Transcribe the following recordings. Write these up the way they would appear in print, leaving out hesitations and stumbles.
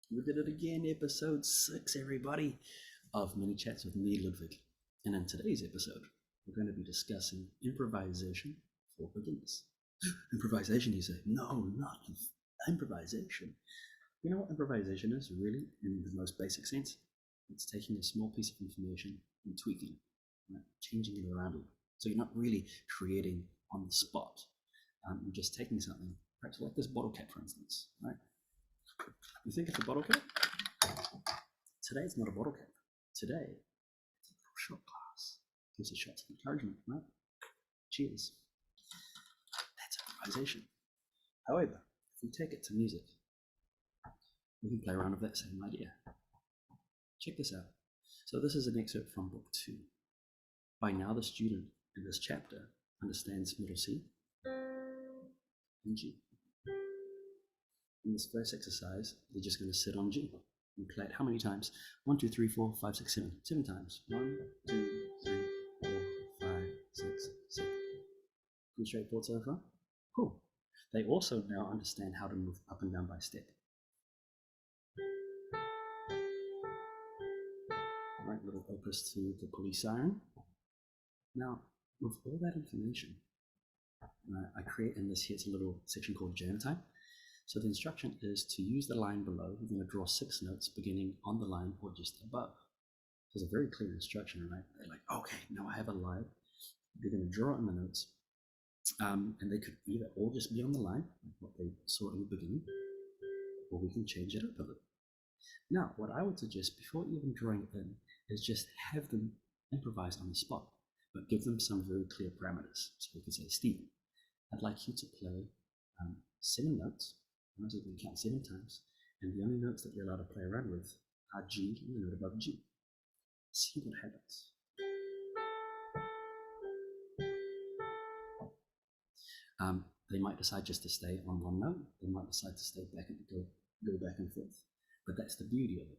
We did it again, episode 6, everybody, of Mini Chats with me, Ludwig. And in today's episode, we're going to be discussing improvisation for beginners. Improvisation, you say? No, not improvisation. You know what improvisation is, really, in the most basic sense? It's taking a small piece of information and tweaking, right? Changing it around a little. So you're not really creating on the spot. You're just taking something, perhaps like this bottle cap, for instance, right? You think it's a bottle cap? Today it's not a bottle cap. Today it's a little shot glass. Gives a shot of encouragement, right? Cheers. That's improvisation. However, if we take it to music, we can play around with that same idea. Check this out. So this is an excerpt from book 2. By now the student in this chapter understands middle C and G. In this first exercise, they're just going to sit on G and play it how many times? 1, 2, 3, 4, 5, 6, 7. 7 times. 1, 2, 3, 4, 5, 6, 7. Pretty straightforward so far? Cool. They also now understand how to move up and down by step. Alright, little opus to the police siren. Now, with all that information, I create in this here, it's a little section called jam time. So the instruction is to use the line below. We're going to draw 6 notes beginning on the line or just above. There's a very clear instruction, right? They're like, okay, now I have a line. They're going to draw on the notes. And they could either all just be on the line, like what they saw in the beginning, or we can change it up a little. Now, what I would suggest before even drawing it in is just have them improvise on the spot, but give them some very clear parameters. So we can say, Stephen, I'd like you to play 7 notes. So you can count 7 times, and the only notes that you're allowed to play around with are G and the note above G. See what happens. They might decide just to stay on one note. They might decide to stay back and go back and forth. But that's the beauty of it.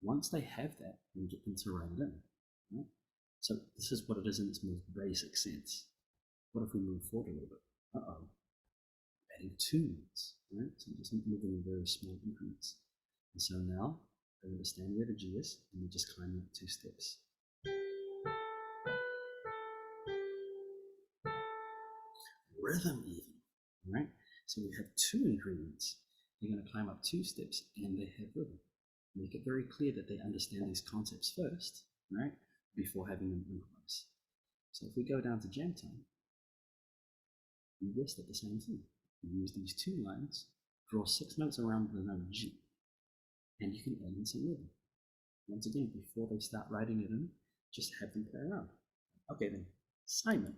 Once they have that, we get them to write it in. Right? So this is what it is in its most basic sense. What if we move forward a little bit? Uh-oh. Adding 2 notes, right? So just moving in very small increments. And so now they understand where the G is, and we just climb up 2 steps. Rhythm even, right? So we have 2 ingredients. They're going to climb up 2 steps, and they have rhythm. Make it very clear that they understand these concepts first, right? Before having them improvise. So if we go down to jam time, you guessed it, the same thing. You use these 2 lines, draw 6 notes around the note G, and you can add in some rhythm. Once again, before they start writing it in, just have them play around. Okay then, Simon,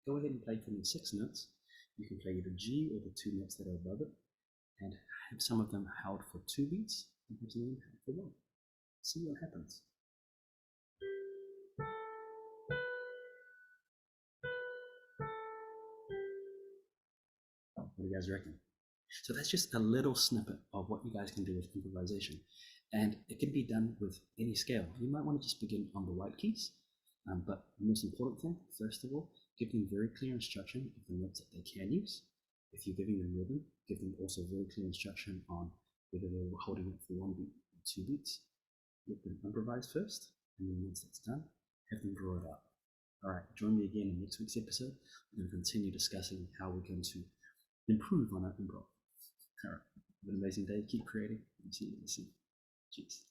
go ahead and play for me 6 notes. You can play either G or the 2 notes that are above it, and have some of them held for 2 beats, and have some of them held for 1. See what happens. What do you guys reckon? So that's just a little snippet of what you guys can do with improvisation. And it can be done with any scale. You might want to just begin on the white keys, but the most important thing, first of all, give them very clear instruction of the notes that they can use. If you're giving them rhythm, give them also very clear instruction on whether they're holding it for 1 beat or 2 beats. Let them improvise first, and then once that's done, have them draw it out. Alright, join me again in next week's episode. We're going to continue discussing how we're going to improve on our improv. Alright, have an amazing day. Keep creating. And see you soon. Cheers.